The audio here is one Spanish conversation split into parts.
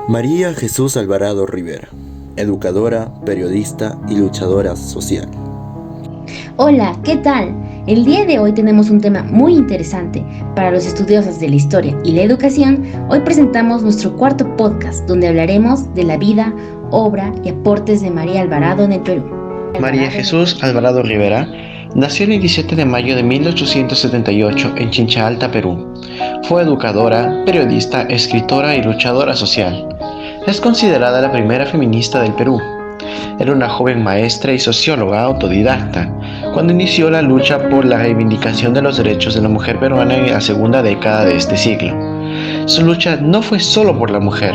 María Jesús Alvarado Rivera, educadora, periodista y luchadora social. Hola, ¿qué tal? El día de hoy tenemos un tema muy interesante para los estudiosos de la historia y la educación. Hoy presentamos nuestro cuarto podcast donde hablaremos de la vida, obra y aportes de María Alvarado en el Perú. María Jesús Alvarado Rivera nació el 17 de mayo de 1878 en Chincha Alta, Perú. Fue educadora, periodista, escritora y luchadora social. Es considerada la primera feminista del Perú. Era una joven maestra y socióloga autodidacta cuando inició la lucha por la reivindicación de los derechos de la mujer peruana en la segunda década de este siglo. Su lucha no fue solo por la mujer,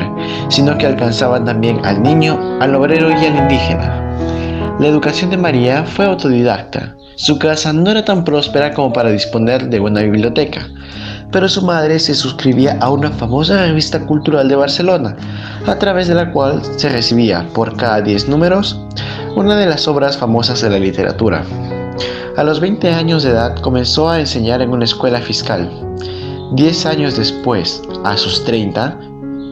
sino que alcanzaba también al niño, al obrero y al indígena. La educación de María fue autodidacta. Su casa no era tan próspera como para disponer de una biblioteca, pero su madre se suscribía a una famosa revista cultural de Barcelona, a través de la cual se recibía, por cada 10 números, una de las obras famosas de la literatura. A los 20 años de edad comenzó a enseñar en una escuela fiscal. 10 años después, a sus 30,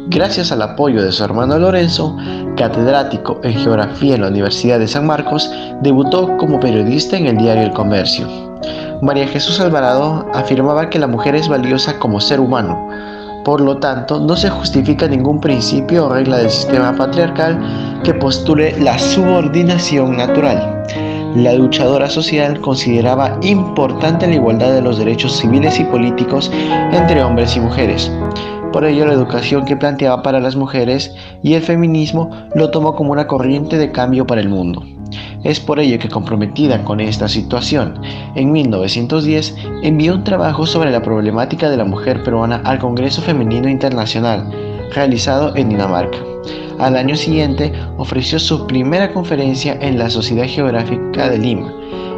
gracias al apoyo de su hermano Lorenzo, catedrático en geografía en la Universidad de San Marcos, debutó como periodista en el diario El Comercio. María Jesús Alvarado afirmaba que la mujer es valiosa como ser humano. Por lo tanto, no se justifica ningún principio o regla del sistema patriarcal que postule la subordinación natural. La luchadora social consideraba importante la igualdad de los derechos civiles y políticos entre hombres y mujeres. Por ello, la educación que planteaba para las mujeres y el feminismo lo tomó como una corriente de cambio para el mundo. Es por ello que, comprometida con esta situación, en 1910 envió un trabajo sobre la problemática de la mujer peruana al Congreso Femenino Internacional, realizado en Dinamarca. Al año siguiente ofreció su primera conferencia en la Sociedad Geográfica de Lima.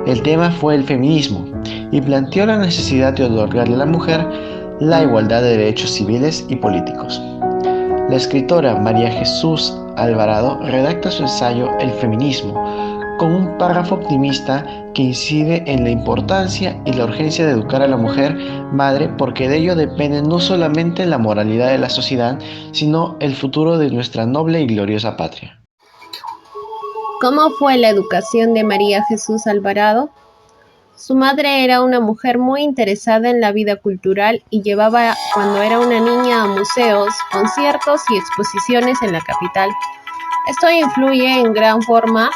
El tema fue el feminismo y planteó la necesidad de otorgarle a la mujer la igualdad de derechos civiles y políticos. La escritora María Jesús Alvarado redacta su ensayo El feminismo, con un párrafo optimista que incide en la importancia y la urgencia de educar a la mujer madre, porque de ello depende no solamente la moralidad de la sociedad, sino el futuro de nuestra noble y gloriosa patria. ¿Cómo fue la educación de María Jesús Alvarado? Su madre era una mujer muy interesada en la vida cultural y llevaba cuando era una niña a museos, conciertos y exposiciones en la capital. Esto influye en gran forma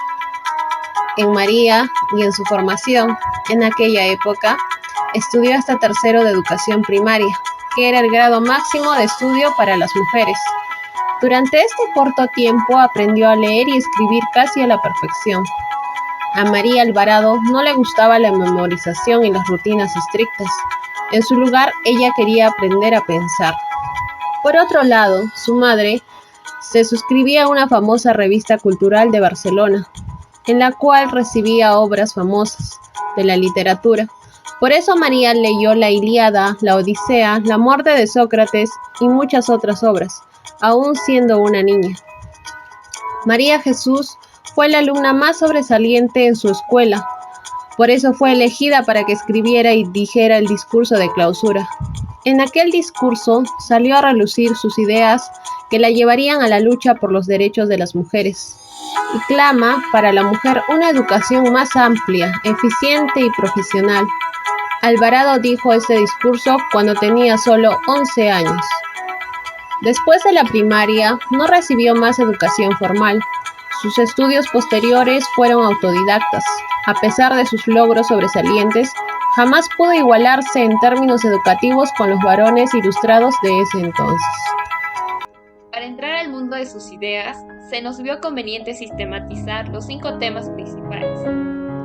en María y en su formación. En aquella época, estudió hasta tercero de educación primaria, que era el grado máximo de estudio para las mujeres. Durante este corto tiempo aprendió a leer y escribir casi a la perfección. A María Alvarado no le gustaba la memorización y las rutinas estrictas. En su lugar, ella quería aprender a pensar. Por otro lado, su madre se suscribía a una famosa revista cultural de Barcelona, en la cual recibía obras famosas de la literatura. Por eso María leyó la Ilíada, la Odisea, la muerte de Sócrates y muchas otras obras, aún siendo una niña. María Jesús fue la alumna más sobresaliente en su escuela. Por eso fue elegida para que escribiera y dijera el discurso de clausura. En aquel discurso salió a relucir sus ideas que la llevarían a la lucha por los derechos de las mujeres y clama para la mujer una educación más amplia, eficiente y profesional. Alvarado dijo este discurso cuando tenía solo 11 años. Después de la primaria, no recibió más educación formal. Sus estudios posteriores fueron autodidactas. A pesar de sus logros sobresalientes, jamás pudo igualarse en términos educativos con los varones ilustrados de ese entonces. Para entrar al mundo de sus ideas, se nos vio conveniente sistematizar los 5 temas principales.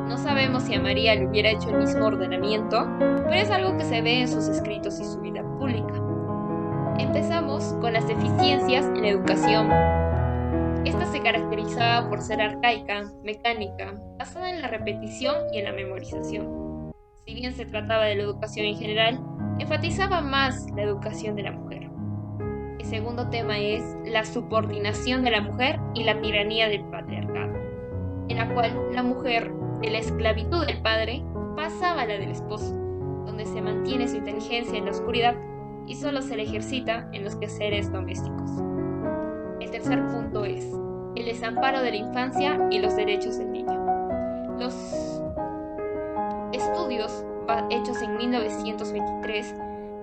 No sabemos si a María le hubiera hecho el mismo ordenamiento, pero es algo que se ve en sus escritos y su vida pública. Empezamos con las deficiencias en la educación. Esta se caracterizaba por ser arcaica, mecánica, basada en la repetición y en la memorización. Si bien se trataba de la educación en general, enfatizaba más la educación de la mujer. El segundo tema es la subordinación de la mujer y la tiranía del patriarcado, en la cual la mujer, de la esclavitud del padre, pasaba a la del esposo, donde se mantiene su inteligencia en la oscuridad y solo se le ejercita en los quehaceres domésticos. tercer punto es el desamparo de la infancia y los derechos del niño. Los estudios hechos en 1923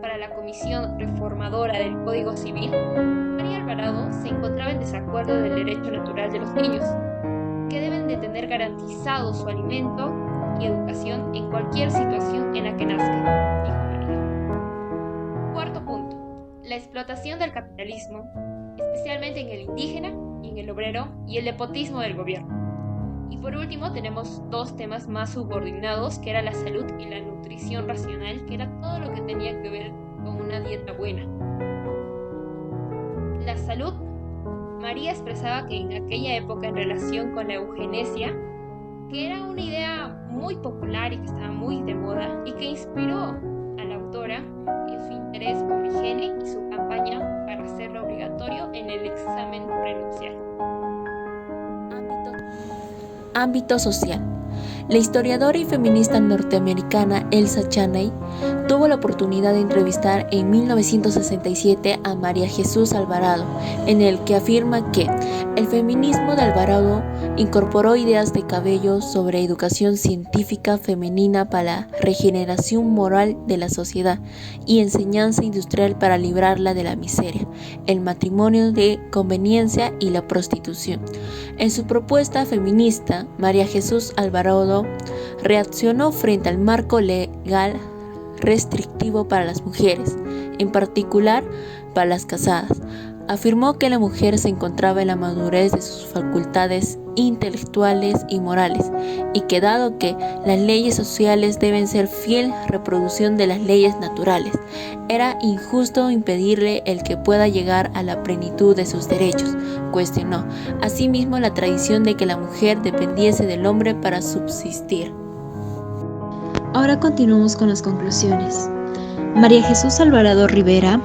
para la Comisión Reformadora del Código Civil, María Alvarado se encontraba en desacuerdo del derecho natural de los niños, que deben de tener garantizado su alimento y educación en cualquier situación en la que nazcan, dijo María. Cuarto punto, la explotación del capitalismo, especialmente en el indígena y en el obrero, y el nepotismo del gobierno. Y por último tenemos dos temas más subordinados, que era la salud y la nutrición racional, que era todo lo que tenía que ver con una dieta buena. La salud, María expresaba que en aquella época, en relación con la eugenesia, que era una idea muy popular y que estaba muy de moda, y que inspiró a la autora en su interés por la higiene y su campaña para hacerlo obligatorio en el examen prenupcial. Ámbito social. La historiadora y feminista norteamericana Elsa Chaney tuvo la oportunidad de entrevistar en 1967 a María Jesús Alvarado, en el que afirma que el feminismo de Alvarado incorporó ideas de Cabello sobre educación científica femenina para la regeneración moral de la sociedad y enseñanza industrial para librarla de la miseria, el matrimonio de conveniencia y la prostitución. En su propuesta feminista, María Jesús Alvarado reaccionó frente al marco legal restrictivo para las mujeres, en particular para las casadas. Afirmó que la mujer se encontraba en la madurez de sus facultades intelectuales y morales, y que dado que las leyes sociales deben ser fiel reproducción de las leyes naturales, era injusto impedirle el que pueda llegar a la plenitud de sus derechos. Cuestionó asimismo la tradición de que la mujer dependiese del hombre para subsistir. Ahora continuamos con las conclusiones. María Jesús Alvarado Rivera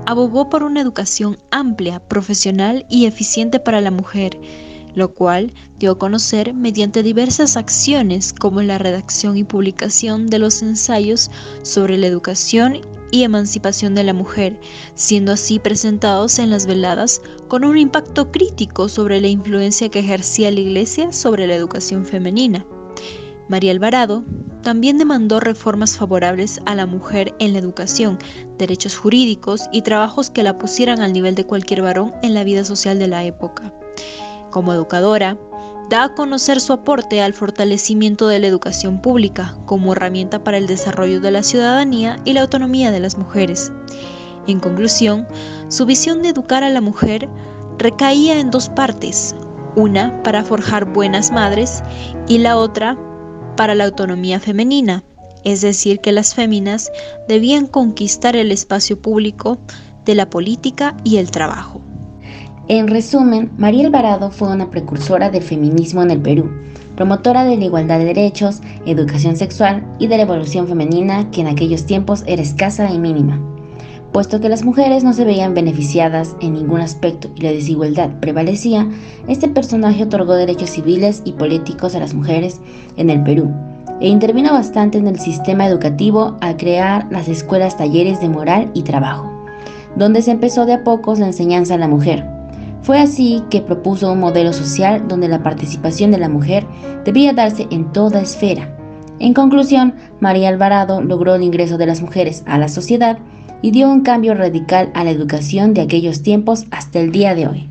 abogó por una educación amplia, profesional y eficiente para la mujer, lo cual dio a conocer mediante diversas acciones como la redacción y publicación de los ensayos sobre la educación y emancipación de la mujer, siendo así presentados en las veladas con un impacto crítico sobre la influencia que ejercía la Iglesia sobre la educación femenina. María Alvarado también demandó reformas favorables a la mujer en la educación, derechos jurídicos y trabajos que la pusieran al nivel de cualquier varón en la vida social de la época. Como educadora, da a conocer su aporte al fortalecimiento de la educación pública como herramienta para el desarrollo de la ciudadanía y la autonomía de las mujeres. En conclusión, su visión de educar a la mujer recaía en dos partes, una para forjar buenas madres y la otra para la autonomía femenina, es decir, que las féminas debían conquistar el espacio público de la política y el trabajo. En resumen, María Alvarado fue una precursora del feminismo en el Perú, promotora de la igualdad de derechos, educación sexual y de la evolución femenina, que en aquellos tiempos era escasa y mínima. Puesto que las mujeres no se veían beneficiadas en ningún aspecto y la desigualdad prevalecía, este personaje otorgó derechos civiles y políticos a las mujeres en el Perú e intervino bastante en el sistema educativo al crear las escuelas talleres de moral y trabajo, donde se empezó de a pocos la enseñanza a la mujer. Fue así que propuso un modelo social donde la participación de la mujer debía darse en toda esfera. En conclusión, María Alvarado logró el ingreso de las mujeres a la sociedad y dio un cambio radical a la educación de aquellos tiempos hasta el día de hoy.